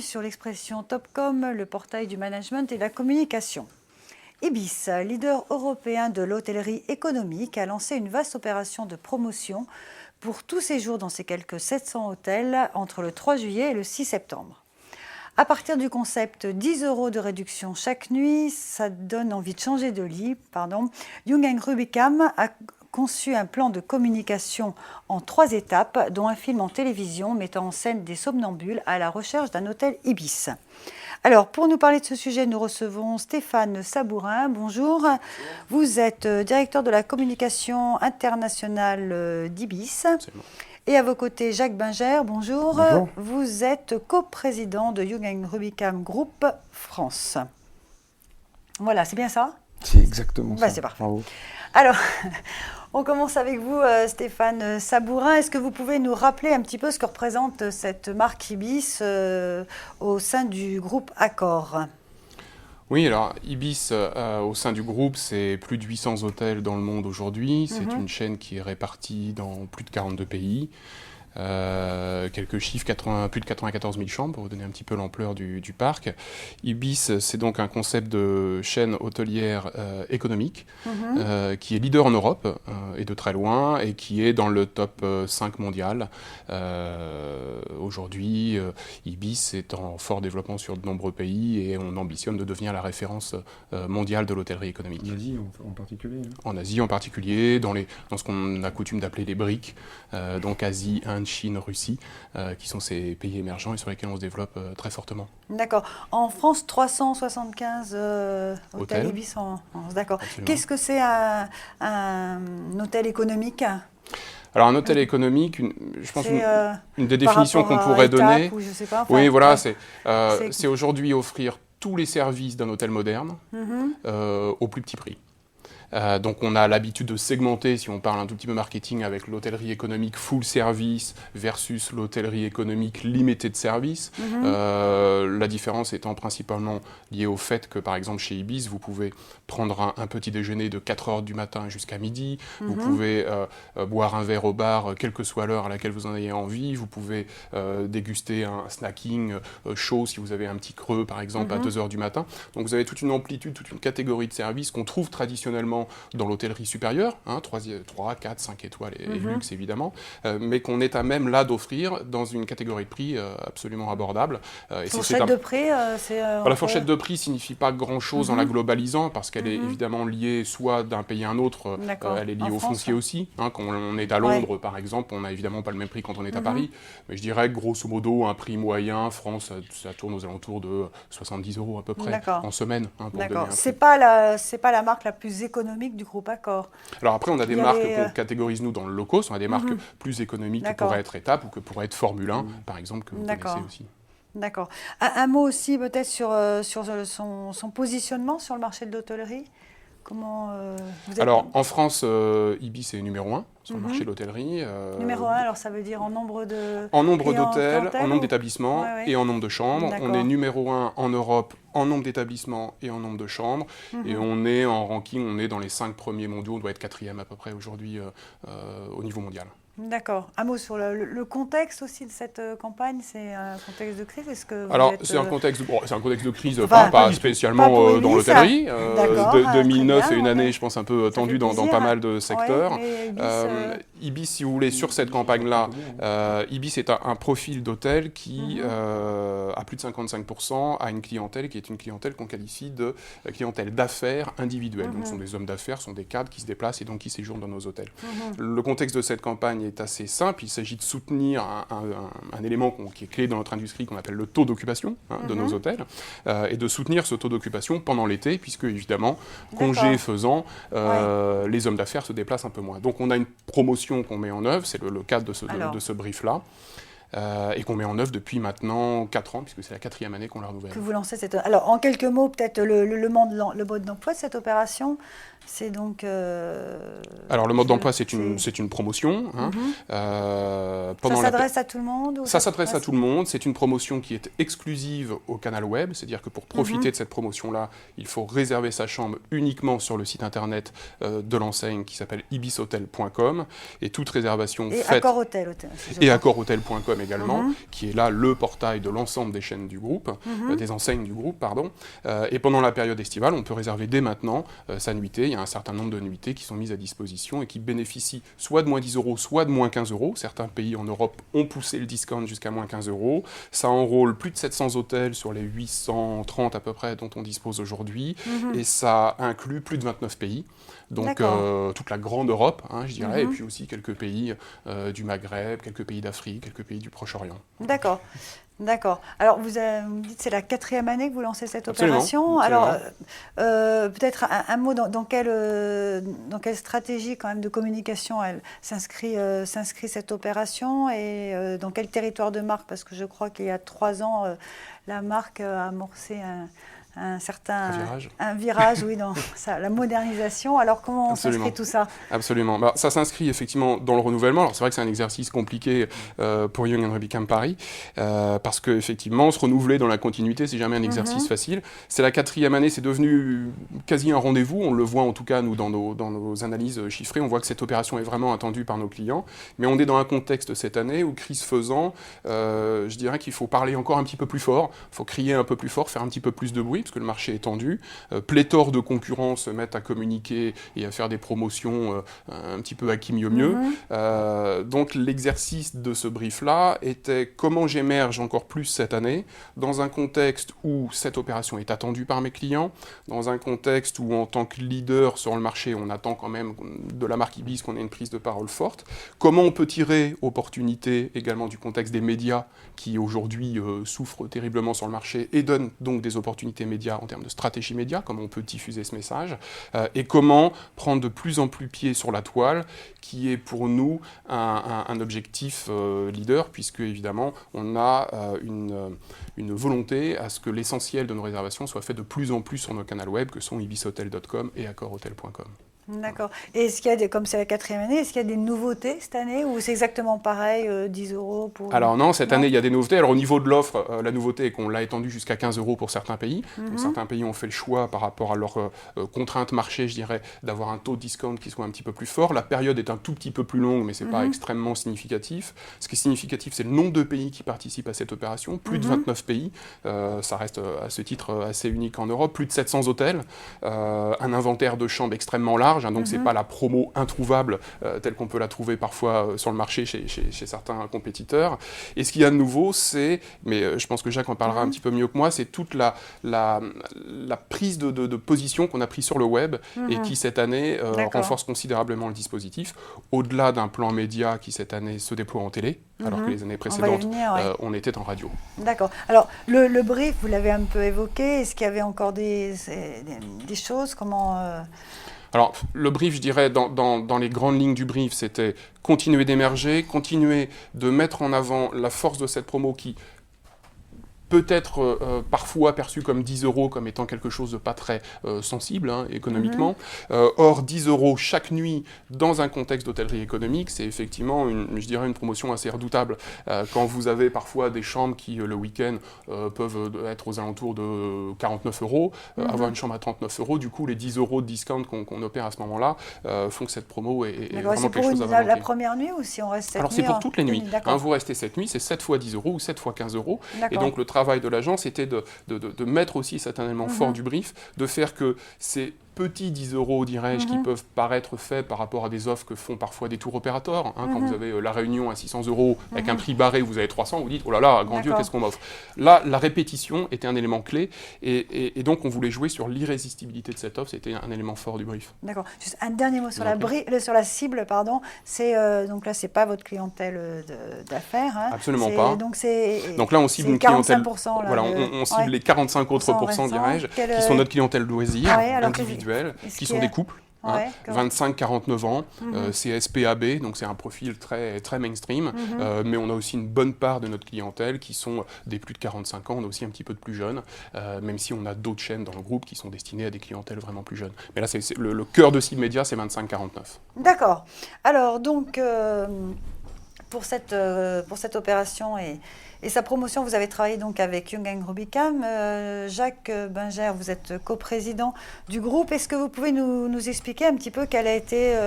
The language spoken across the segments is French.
sur l'expression Topcom, le portail du management et de la communication. Ibis, leader européen de l'hôtellerie économique, a lancé une vaste opération de promotion pour tout séjour dans ses quelques 700 hôtels entre le 3 juillet et le 6 septembre. À partir du concept 10 € de réduction chaque nuit, ça donne envie de changer de lit. Jürgen Rubicam a conçu un plan de communication en 3 étapes, dont un film en télévision mettant en scène des somnambules à la recherche d'un hôtel Ibis. Alors, pour nous parler de ce sujet, nous recevons Stéphane Sabourin. Bonjour. Vous êtes directeur de la communication internationale d'Ibis. Absolument. Et à vos côtés, Jacques Binger. Bonjour. Bonjour. Vous êtes coprésident de Jürgen Rubicam Group France. Voilà, c'est bien ça? C'est exactement ça. C'est parfait. Bravo. Alors, on commence avec vous, Stéphane Sabourin. Est-ce que vous pouvez nous rappeler un petit peu ce que représente cette marque Ibis au sein du groupe Accor? Oui, alors Ibis, au sein du groupe, c'est plus de 800 hôtels dans le monde aujourd'hui. C'est une chaîne qui est répartie dans plus de 42 pays. Quelques chiffres, plus de 94 000 chambres pour vous donner un petit peu l'ampleur du parc. Ibis, c'est donc un concept de chaîne hôtelière économique qui est leader en Europe et de très loin et qui est dans le top 5 mondial. Aujourd'hui, Ibis est en fort développement sur de nombreux pays et on ambitionne de devenir la référence mondiale de l'hôtellerie économique. En Asie en particulier. En Asie en particulier, dans ce qu'on a coutume d'appeler les BRIC, donc Asie, Inde, Chine, Russie, qui sont ces pays émergents et sur lesquels on se développe très fortement. D'accord. En France, 375 hôtels Ibis en France. D'accord. Qu'est-ce que c'est un hôtel économique ? Alors un hôtel économique, je pense une des définitions qu'on pourrait donner, ou je sais pas, oui voilà, c'est aujourd'hui offrir tous les services d'un hôtel moderne au plus petit prix. Donc on a l'habitude de segmenter, si on parle un tout petit peu marketing, avec l'hôtellerie économique full service versus l'hôtellerie économique limited service. La différence étant principalement liée au fait que, par exemple, chez Ibis, vous pouvez prendre un petit déjeuner de 4 h du matin jusqu'à midi, vous pouvez boire un verre au bar, quelle que soit l'heure à laquelle vous en ayez envie, vous pouvez déguster un snacking chaud si vous avez un petit creux, par exemple, à 2 h du matin. Donc vous avez toute une amplitude, toute une catégorie de services qu'on trouve traditionnellement dans l'hôtellerie supérieure, 3, 4, 5 étoiles et luxe évidemment, mais qu'on est à même là d'offrir dans une catégorie de prix absolument abordable. Fourchette de prix, la fourchette de prix signifie pas grand-chose en la globalisant, parce qu'elle est évidemment liée soit d'un pays à un autre, elle est liée au foncier aussi. Quand on est à Londres, par exemple, on n'a évidemment pas le même prix quand on est à Paris, mais je dirais que grosso modo, un prix moyen, France, ça tourne aux alentours de 70 € à peu près en semaine. D'accord. C'est pas la marque la plus économique du groupe Accor. Alors après, on a des marques qu'on catégorise nous dans le low cost, on a des marques plus économiques que pourraient être Étape ou que pourraient être Formule 1, par exemple, que vous connaissez aussi. D'accord. Un mot aussi peut-être sur son positionnement sur le marché de l'hôtellerie. Comment Alors, en France, Ibis est numéro 1 sur le marché de l'hôtellerie. Numéro 1, alors ça veut dire en nombre de... En nombre d'hôtels, en nombre d'établissements et en nombre de chambres. On est numéro 1 en Europe en nombre d'établissements et en nombre de chambres. Et on est en ranking, on est dans les 5 premiers mondiaux, on doit être 4e à peu près aujourd'hui au niveau mondial. D'accord. Un mot sur le contexte aussi de cette campagne, c'est un contexte de crise. Est-ce que c'est un contexte de crise, pas spécialement dans l'hôtellerie. 2009 est une année, je pense, un peu tendue dans pas mal de secteurs. Ibis, si vous voulez, sur cette campagne-là, Ibis est un profil d'hôtel qui, à plus de 55%, a une clientèle qui est une clientèle qu'on qualifie de clientèle d'affaires individuelle. Donc, ce sont des hommes d'affaires, ce sont des cadres qui se déplacent et donc qui séjournent dans nos hôtels. Le contexte de cette campagne est assez simple. Il s'agit de soutenir un élément qui est clé dans notre industrie qu'on appelle le taux d'occupation de nos hôtels et de soutenir ce taux d'occupation pendant l'été puisque évidemment, congé faisant, les hommes d'affaires se déplacent un peu moins. Donc on a une promotion qu'on met en œuvre, c'est le cadre de ce brief-là. Et qu'on met en œuvre depuis maintenant 4 ans, puisque c'est la 4e année qu'on la renouvelle. Que vous lancez cette... Alors, en quelques mots, peut-être le mode d'emploi de cette opération, C'est donc... Alors, le mode d'emploi, c'est une promotion. Hein. Ça s'adresse à tout le monde Ça s'adresse à tout le monde. C'est une promotion qui est exclusive au canal web. C'est-à-dire que pour profiter de cette promotion-là, il faut réserver sa chambre uniquement sur le site internet de l'enseigne qui s'appelle ibishotel.com. Et toute réservation faite... Et accorhotel.com également, qui est là le portail de l'ensemble des chaînes du groupe, des enseignes du groupe, pardon. Et pendant la période estivale, on peut réserver dès maintenant sa nuitée. Il y a un certain nombre de nuitées qui sont mises à disposition et qui bénéficient soit de moins 10 €, soit de moins 15 €. Certains pays en Europe ont poussé le discount jusqu'à moins 15 €. Ça enrôle plus de 700 hôtels sur les 830 à peu près dont on dispose aujourd'hui. Et ça inclut plus de 29 pays. Donc toute la grande Europe, hein, je dirais, et puis aussi quelques pays du Maghreb, quelques pays d'Afrique, quelques pays du Proche-Orient. D'accord. D'accord. Alors, vous me dites que c'est la 4e année que vous lancez cette opération. Absolument. Alors, peut-être un mot dans quelle stratégie quand même de communication elle s'inscrit cette opération et dans quel territoire de marque? Parce que je crois qu'il y a 3 ans, la marque a amorcé un virage, oui, dans la modernisation. Alors, comment s'inscrit tout ça? Absolument. Bah, ça s'inscrit effectivement dans le renouvellement. Alors, c'est vrai que c'est un exercice compliqué pour Young & Rubicam Paris, parce qu'effectivement, se renouveler dans la continuité, c'est jamais un exercice facile. C'est la 4e année, c'est devenu quasi un rendez-vous. On le voit en tout cas, nous, dans nos analyses chiffrées. On voit que cette opération est vraiment attendue par nos clients. Mais on est dans un contexte cette année où, crise faisant, je dirais qu'il faut parler encore un petit peu plus fort. Il faut crier un peu plus fort, faire un petit peu plus de bruit, parce que le marché est tendu. Pléthore de concurrents se mettent à communiquer et à faire des promotions un petit peu à qui mieux mieux. Donc l'exercice de ce brief-là était comment j'émerge encore plus cette année, dans un contexte où cette opération est attendue par mes clients, dans un contexte où en tant que leader sur le marché, on attend quand même de la marque Ibis qu'on ait une prise de parole forte. Comment on peut tirer opportunité également du contexte des médias qui aujourd'hui souffrent terriblement sur le marché et donnent donc des opportunités médias en termes de stratégie média, comment on peut diffuser ce message, et comment prendre de plus en plus pied sur la toile, qui est pour nous un objectif leader, puisque évidemment on a une volonté à ce que l'essentiel de nos réservations soit fait de plus en plus sur nos canaux web, que sont ibishotel.com et accorhotel.com. D'accord. Et est-ce qu'il y a comme c'est la 4e année, est-ce qu'il y a des nouveautés cette année ou c'est exactement pareil, 10 € pour... Alors non, cette année il y a des nouveautés. Alors au niveau de l'offre, la nouveauté est qu'on l'a étendue jusqu'à 15 € pour certains pays. Donc, certains pays ont fait le choix par rapport à leurs contraintes marché, je dirais, d'avoir un taux de discount qui soit un petit peu plus fort. La période est un tout petit peu plus longue, mais c'est pas extrêmement significatif. Ce qui est significatif, c'est le nombre de pays qui participent à cette opération. Plus de 29 pays. Ça reste à ce titre assez unique en Europe. Plus de 700 hôtels. Un inventaire de chambres extrêmement large. Donc c'est pas la promo introuvable telle qu'on peut la trouver parfois sur le marché chez certains compétiteurs. Et ce qu'il y a de nouveau, c'est, mais je pense que Jacques en parlera un petit peu mieux que moi, c'est toute la prise de position qu'on a prise sur le web et qui cette année renforce considérablement le dispositif, au-delà d'un plan média qui cette année se déploie en télé, alors que les années précédentes, on était en radio. D'accord. Alors le brief, vous l'avez un peu évoqué, est-ce qu'il y avait encore des choses, comment... Alors, le brief, je dirais, dans les grandes lignes du brief, c'était continuer d'émerger, continuer de mettre en avant la force de cette promo qui peut être parfois perçu comme 10 € comme étant quelque chose de pas très sensible économiquement. Or, 10 € chaque nuit dans un contexte d'hôtellerie économique, c'est effectivement, je dirais, une promotion assez redoutable. Quand vous avez parfois des chambres qui, le week-end, peuvent être aux alentours de 49 €, avoir une chambre à 39 €, du coup, les 10 € de discount qu'on opère à ce moment-là font que cette promo est vraiment quelque chose à volontiers. La première nuit ou si on reste cette nuit? Alors, c'est pour toutes les nuits. Vous restez cette nuit, c'est 7 fois 10 € ou 7 fois 15 €. Et donc, le travail de l'agence était de mettre aussi cet élément fort du brief, de faire que ces petits 10 €, dirais-je, qui peuvent paraître faits par rapport à des offres que font parfois des tours opérateurs. Quand vous avez La Réunion à 600 € avec un prix barré, vous avez 300, vous dites « Oh là là, grand Dieu, qu'est-ce qu'on m'offre ?» Là, la répétition était un élément clé et donc on voulait jouer sur l'irrésistibilité de cette offre, c'était un élément fort du brief. D'accord. Juste un dernier mot sur la cible, pardon. Donc là, c'est pas votre clientèle d'affaires. Absolument pas. Donc là, on cible une clientèle... Voilà, on cible les 45 autres pourcents, dirais-je, qui sont notre clientèle loisir, individuelle, qui sont des couples. Ouais, 25-49 ans, c'est SPAB, donc c'est un profil très, très mainstream, mais on a aussi une bonne part de notre clientèle qui sont des plus de 45 ans, on a aussi un petit peu de plus jeunes, même si on a d'autres chaînes dans le groupe qui sont destinées à des clientèles vraiment plus jeunes. Mais là, c'est le cœur de cible média, c'est 25-49. D'accord. Alors, donc, pour cette opération et sa promotion, vous avez travaillé donc avec Young & Rubicam. Jacques Binger, vous êtes coprésident du groupe. Est-ce que vous pouvez nous expliquer un petit peu quelle a été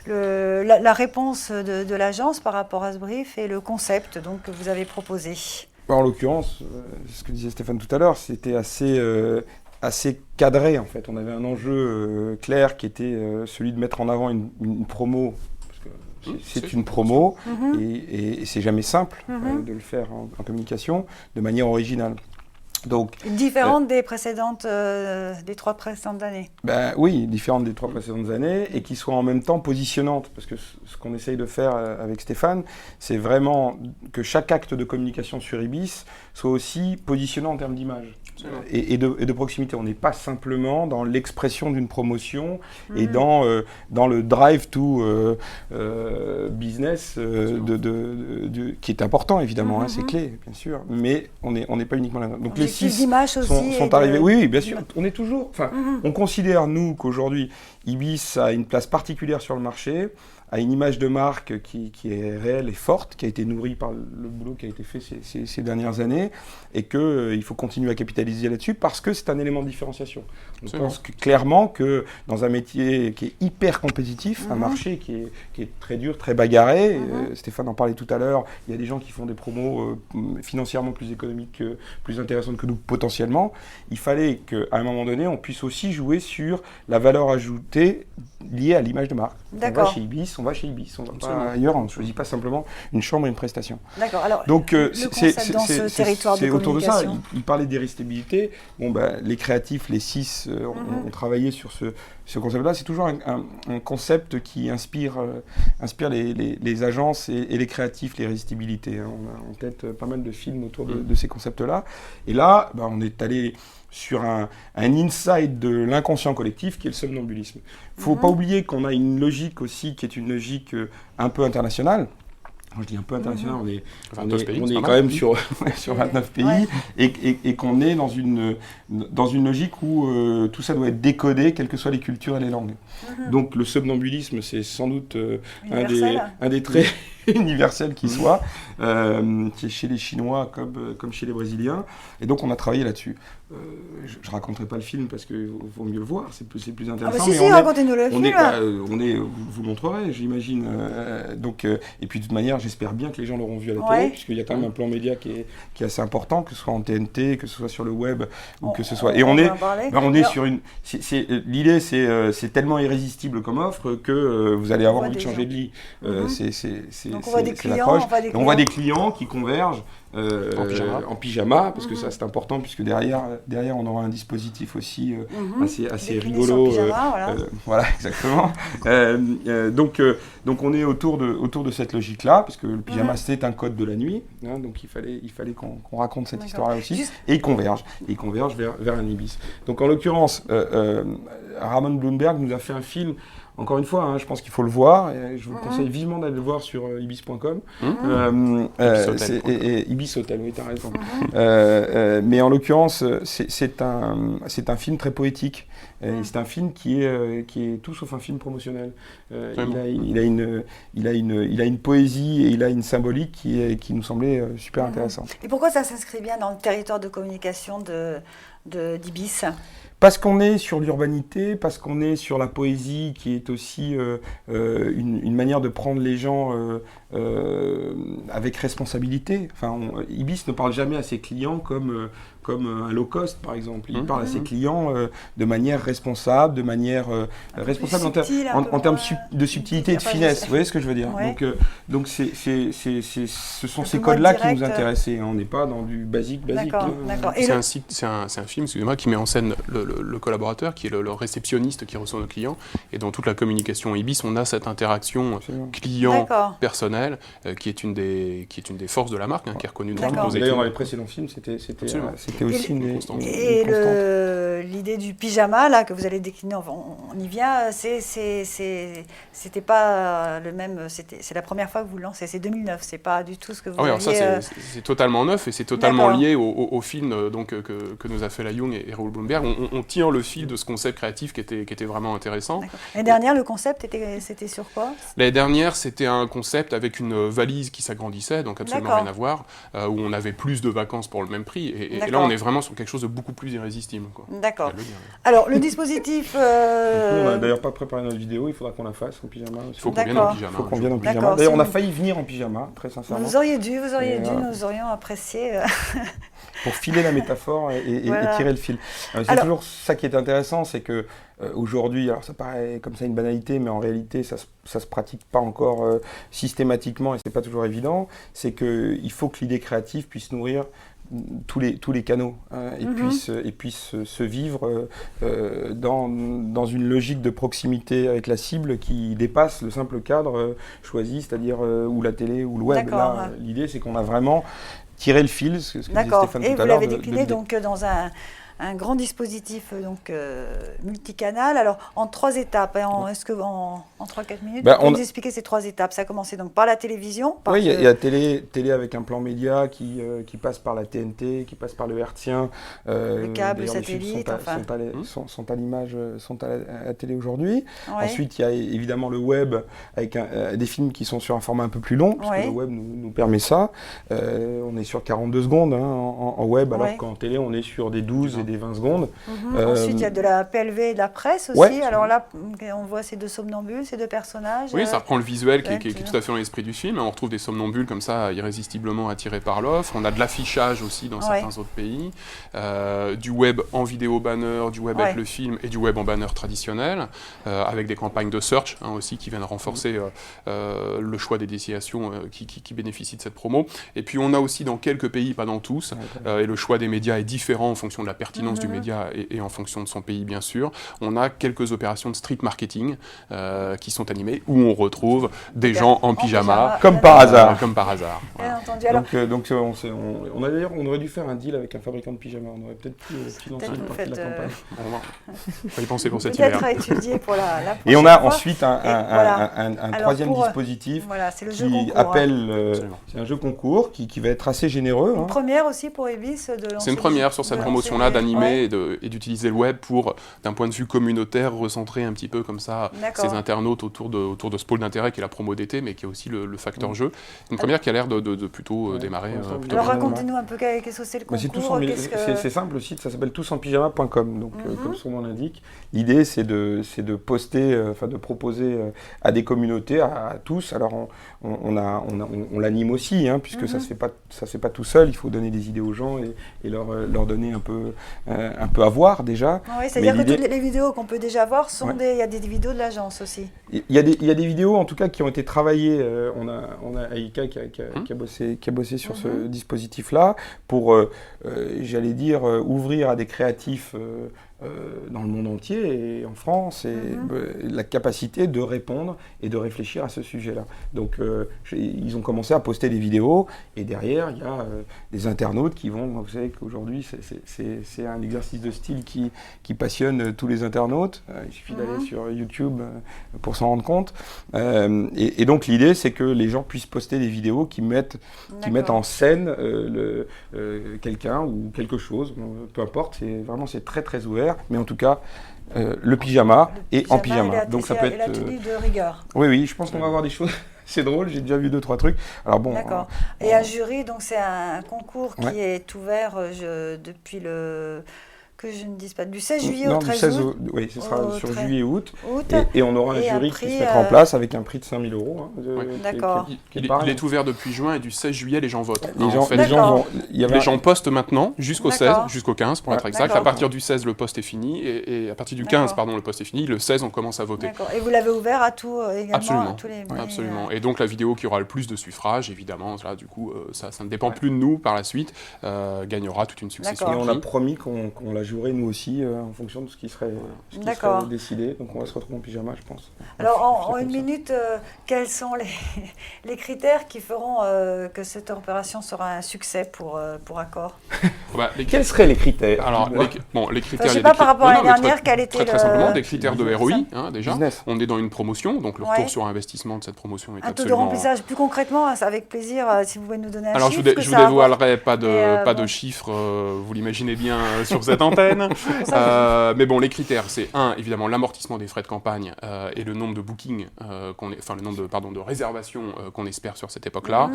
la réponse de l'agence par rapport à ce brief et le concept donc, que vous avez proposé? En l'occurrence, ce que disait Stéphane tout à l'heure, c'était assez cadré en fait. On avait un enjeu clair qui était celui de mettre en avant une promo. C'est une promo et c'est jamais simple de le faire en communication de manière originale. Donc, différente des précédentes, des 3 précédentes années. Oui, différente des 3 précédentes années et qui soit en même temps positionnante. Parce que ce qu'on essaye de faire avec Stéphane, c'est vraiment que chaque acte de communication sur Ibis soit aussi positionnant en termes d'image. Et de proximité. On n'est pas simplement dans l'expression d'une promotion et dans le drive to business qui est important évidemment, c'est clé bien sûr, mais on n'est pas uniquement là. Donc les 6 sont arrivés. Oui, bien sûr. On est toujours. On considère nous qu'aujourd'hui Ibis a une place particulière sur le marché, a une image de marque qui est réelle et forte, qui a été nourrie par le boulot qui a été fait ces dernières années, et qu'il faut continuer à capitaliser là-dessus parce que c'est un élément de différenciation. On pense clairement que dans un métier qui est hyper compétitif, un marché qui est très dur, très bagarré, Stéphane en parlait tout à l'heure, il y a des gens qui font des promos financièrement plus économiques, plus intéressantes que nous potentiellement, il fallait qu'à un moment donné, on puisse aussi jouer sur la valeur ajoutée liée à l'image de marque. On va chez Ibis, on va pas ailleurs, on ne choisit pas simplement une chambre et une prestation. D'accord, alors donc, le concept dans ce territoire de communication. Autour de ça, il parlait d'irrésistibilité. Les créatifs, les 6, ont travaillé sur ce concept-là. C'est toujours un concept qui inspire les agences et les créatifs, l'irrésistibilité. On a en tête pas mal de films autour de ces concepts-là. Et là, on est allé sur un insight de l'inconscient collectif qui est le somnambulisme. Il ne faut pas oublier qu'on a une logique aussi qui est une logique un peu internationale. Quand je dis un peu international, on est quand même sur 29 pays et qu'on est dans une logique où tout ça doit être décodé, quelles que soient les cultures et les langues. Donc le somnambulisme, c'est sans doute un des traits universels qui soit, qui est chez les Chinois comme chez les Brésiliens. Et donc on a travaillé là-dessus. Je ne raconterai pas le film parce qu'il vaut mieux le voir, c'est plus intéressant. Racontez-nous le film. Vous le montrerez, j'imagine. Et puis de toute manière, j'espère bien que les gens l'auront vu à la télé, puisqu'il y a quand même un plan média qui est assez important, que ce soit en TNT, que ce soit sur le web, ou que ce soit. Et on est sur une. L'idée, c'est tellement irrésistible comme offre que vous allez avoir envie de changer de lit. Donc on voit des clients, on voit des clients qui convergent. En pyjama, parce que ça c'est important, puisque derrière on aura un dispositif aussi assez rigolo. Voilà, exactement. Donc on est autour de cette logique-là, parce que le pyjama c'est un code de la nuit, donc il fallait qu'on raconte cette histoire-là aussi, et ils convergent vers un Ibis. Donc en l'occurrence, Ramon Bloomberg nous a fait un film. Encore une fois, je pense qu'il faut le voir, et je vous conseille vivement d'aller le voir sur ibis.com. Ibis Hotel, oui, tu as raison. Mais en l'occurrence, c'est un film très poétique. C'est un film qui est tout sauf un film promotionnel. Il a une poésie et il a une symbolique qui nous semblait super intéressante. Et pourquoi ça s'inscrit bien dans le territoire de communication d'Ibis ? Parce qu'on est sur l'urbanité, parce qu'on est sur la poésie qui est aussi une manière de prendre les gens avec responsabilité. Ibis ne parle jamais à ses clients comme un low cost, par exemple. Il parle à ses clients de manière responsable, responsable en termes de subtilité et de finesse. Vous voyez ce que je veux dire ? Donc ce sont ces codes-là qui nous intéressaient. On n'est pas dans du basique. D'accord. C'est un film, excusez-moi, qui met en scène le collaborateur, qui est le réceptionniste qui reçoit nos clients. Et dans toute la communication Ibis, on a cette interaction client-personnel qui est une des forces de la marque, qui est reconnue dans tous nos équipes. D'ailleurs, dans les précédents films, c'était c'était aussi une constante. Et l'idée du pyjama, là, que vous allez décliner, on y vient, c'était pas le même, c'est la première fois que vous le lancez, c'est 2009, c'est pas du tout ce que vous aviez... Alors ça, c'est totalement neuf et c'est totalement lié au film donc, que nous a fait la Young et Raoul Bloomberg. On tire le fil de ce concept créatif qui était vraiment intéressant. L'année dernière, le concept, c'était sur quoi? L'année dernière, c'était un concept avec une valise qui s'agrandissait, donc absolument rien à voir, où on avait plus de vacances pour le même prix. Et là, on est vraiment sur quelque chose de beaucoup plus irrésistible. D'accord. Alors, le dispositif... on n'a d'ailleurs pas préparé notre vidéo, il faudra qu'on la fasse en pyjama. Il faut qu'on vienne en pyjama. Il faut qu'on vienne en pyjama. D'ailleurs, on a failli venir en pyjama, très sincèrement. Vous auriez dû, nous aurions apprécié. Pour filer la métaphore et tirer le fil. C'est toujours ça qui est intéressant, c'est que aujourd'hui, alors ça paraît comme ça une banalité, mais en réalité, ça se pratique pas encore systématiquement et c'est pas toujours évident. C'est qu'il faut que l'idée créative puisse nourrir tous les canaux et puisse se vivre dans une logique de proximité avec la cible qui dépasse le simple cadre choisi, c'est-à-dire ou la télé ou le web. Là, l'idée, c'est qu'on a vraiment tiré le fil, ce que disait Stéphane tout à l'heure. Et vous l'avez décliné donc dans un grand dispositif donc, multicanal, alors en 3 étapes. Est-ce qu'en 3-4 minutes, vous pouvez nous expliquer ces 3 étapes? Ça a commencé donc par la télévision. Oui, il y a télé avec un plan média qui passe par la TNT, qui passe par le hertzien. Le câble, le satellite, sont à l'image, sont à la télé aujourd'hui. Ouais. Ensuite, il y a évidemment le web avec des films qui sont sur un format un peu plus long, parce que le web nous permet ça. On est sur 42 secondes en web, alors qu'en télé, on est sur des 12 et des 20 secondes. Ensuite, il y a de la PLV et de la presse aussi. Alors là, on voit ces 2 somnambules, ces 2 personnages. Oui, ça reprend le visuel qui est tout à fait dans l'esprit du film. On retrouve des somnambules comme ça, irrésistiblement attirés par l'offre. On a de l'affichage aussi dans certains autres pays. Du web en vidéo banner, du web avec le film et du web en banner traditionnel, avec des campagnes de search aussi qui viennent renforcer le choix des destinations qui bénéficient de cette promo. Et puis on a aussi dans quelques pays, pas dans tous, et le choix des médias est différent en fonction de la pertinence du média et en fonction de son pays, bien sûr. On a quelques opérations de street marketing qui sont animées, où on retrouve des gens en pyjama. Comme par hasard. Comme par hasard. Voilà. Entendu. Alors, donc on aurait dû faire un deal avec un fabricant de pyjamas. On aurait peut-être pu financer une partie de la campagne. On va y penser pour cet hiver. Peut-être à étudier pour la prochaine Et on a fois. ensuite un troisième dispositif c'est le jeu qui concours, appelle... c'est un jeu concours qui va être assez généreux. Une première aussi pour Ibis de lancer. C'est une première sur cette promotion-là d'animer et d'utiliser le web pour, d'un point de vue communautaire, recentrer un petit peu comme ça ces internautes autour de ce pôle d'intérêt qui est la promo d'été, mais qui est aussi le facteur jeu. Une première qui a l'air de plutôt démarrer. Alors racontez-nous un peu qu'est-ce que c'est le concours. C'est simple, le site, ça s'appelle tousenpyjama.com. Donc, comme son nom l'indique, l'idée c'est de poster, de proposer à des communautés, à tous. Alors on l'anime aussi, puisque ça se fait pas tout seul. Il faut donner des idées aux gens et leur donner un peu à voir déjà. Oui, c'est-à-dire que toutes les vidéos qu'on peut déjà voir il y a des vidéos de l'agence aussi. Il y a des vidéos en tout cas qui ont été travaillées. On a Aïka qui a bossé sur ce dispositif-là pour, j'allais dire, ouvrir à des créatifs dans le monde entier et en France, et la capacité de répondre et de réfléchir à ce sujet-là. Donc ils ont commencé à poster des vidéos et derrière il y a des internautes qui vont, vous savez qu'aujourd'hui c'est un exercice de style qui passionne tous les internautes, il suffit d'aller sur YouTube pour s'en rendre compte, et donc l'idée c'est que les gens puissent poster des vidéos qui mettent en scène quelqu'un ou quelque chose, peu importe, c'est très très ouvert. Mais en tout cas, le pyjama et en pyjama. Donc ça peut être. La tenue de rigueur. Oui, je pense qu'on va avoir des choses. C'est drôle, j'ai déjà vu 2-3 trucs. Alors bon. D'accord. Et un jury, donc c'est un concours qui est ouvert depuis le. Que je ne dise pas, du 16 juillet au 13 août. Oui, ce sera sur juillet-août. Et on aura un jury qui se mettra en place avec un prix de 5 000 €. D'accord. Il est ouvert depuis juin et du 16 juillet, les gens votent. Les gens postent maintenant jusqu'au 16, jusqu'au 15 pour être exact. À partir du 16, le poste est fini. Et à partir du 15, le poste est fini. Le 16, on commence à voter. D'accord. Et vous l'avez ouvert à tout également? Absolument. À tous les... Absolument. Et donc la vidéo qui aura le plus de suffrages, évidemment, là, du coup, ça ne dépend plus de nous par la suite, gagnera toute une succession. Et on a promis qu'on la jouerait nous aussi en fonction de ce qui serait décidé. Donc on va se retrouver en pyjama, je pense. Alors en une minute, quels sont les critères qui feront que cette opération sera un succès pour Accor? Quels seraient les critères? Alors les critères. Je ne sais pas par rapport à l'année dernière quel était très simplement des critères de ROI déjà. Business. On est dans une promotion, donc le retour sur investissement de cette promotion est absolument... Un taux de remplissage plus concrètement, avec plaisir, si vous pouvez nous donner un chiffre. Alors je vous dévoilerai pas de chiffres, vous l'imaginez bien sur cette antenne. Mais bon, les critères, c'est évidemment l'amortissement des frais de campagne et le nombre de bookings, de réservations qu'on espère sur cette époque-là.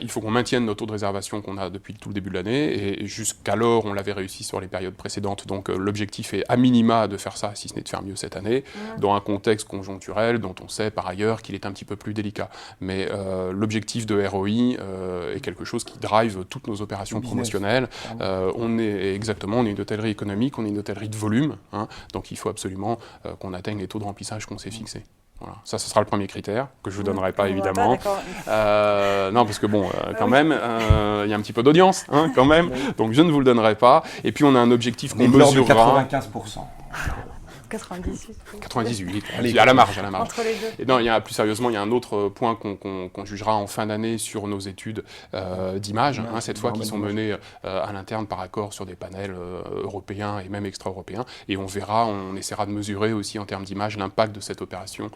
Il faut qu'on maintienne nos taux de réservation qu'on a depuis tout le début de l'année, et jusqu'alors on l'avait réussi sur les périodes précédentes, donc l'objectif est à minima de faire ça, si ce n'est de faire mieux cette année, dans un contexte conjoncturel dont on sait par ailleurs qu'il est un petit peu plus délicat. Mais l'objectif de ROI est quelque chose qui drive toutes nos opérations promotionnelles. On est une hôtellerie économique, on est une hôtellerie de volume, donc il faut absolument qu'on atteigne les taux de remplissage qu'on s'est fixés. Voilà. Ça, ce sera le premier critère, que je ne vous donnerai pas, évidemment. Non, parce que quand même, il y a un petit peu d'audience, quand même, donc je ne vous le donnerai pas. Et puis, on a un objectif qu'on mesurera... 95%. 98, à la marge. Entre les deux. Et non, plus sérieusement, il y a un autre point qu'on jugera en fin d'année sur nos études d'image, cette fois, qui sont menées à l'interne par Accor sur des panels européens et même extra-européens. Et on verra, on essaiera de mesurer aussi en termes d'image l'impact de cette opération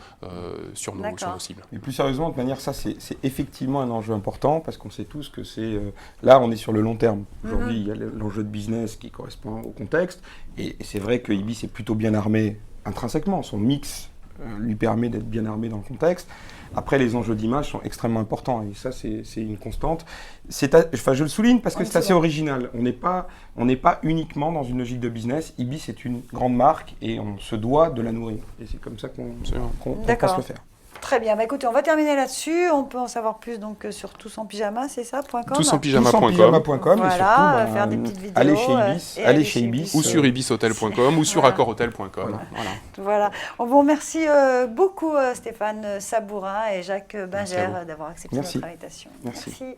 sur nos cibles. Mais plus sérieusement, de manière, ça, c'est effectivement un enjeu important, parce qu'on sait tous que c'est... là, on est sur le long terme. Aujourd'hui, il y a l'enjeu de business qui correspond au contexte. Et c'est vrai que Ibis est plutôt bien armé intrinsèquement. Son mix lui permet d'être bien armé dans le contexte. Après, les enjeux d'image sont extrêmement importants. Et ça, c'est une constante. Je le souligne parce que c'est assez original. On n'est pas uniquement dans une logique de business. Ibis est une grande marque et on se doit de la nourrir. Et c'est comme ça qu'on pense le faire. Très bien. Écoutez, on va terminer là-dessus. On peut en savoir plus donc sur Toutsenpyjama, c'est ça .com. Toutsenpyjama.com. Voilà, faire des petites vidéos. Allez chez Ibis. Ou sur ibishotel.com ou sur accorhotel.com. Voilà. On vous remercie beaucoup Stéphane Sabourin et Jacques Binger d'avoir accepté notre invitation. Merci.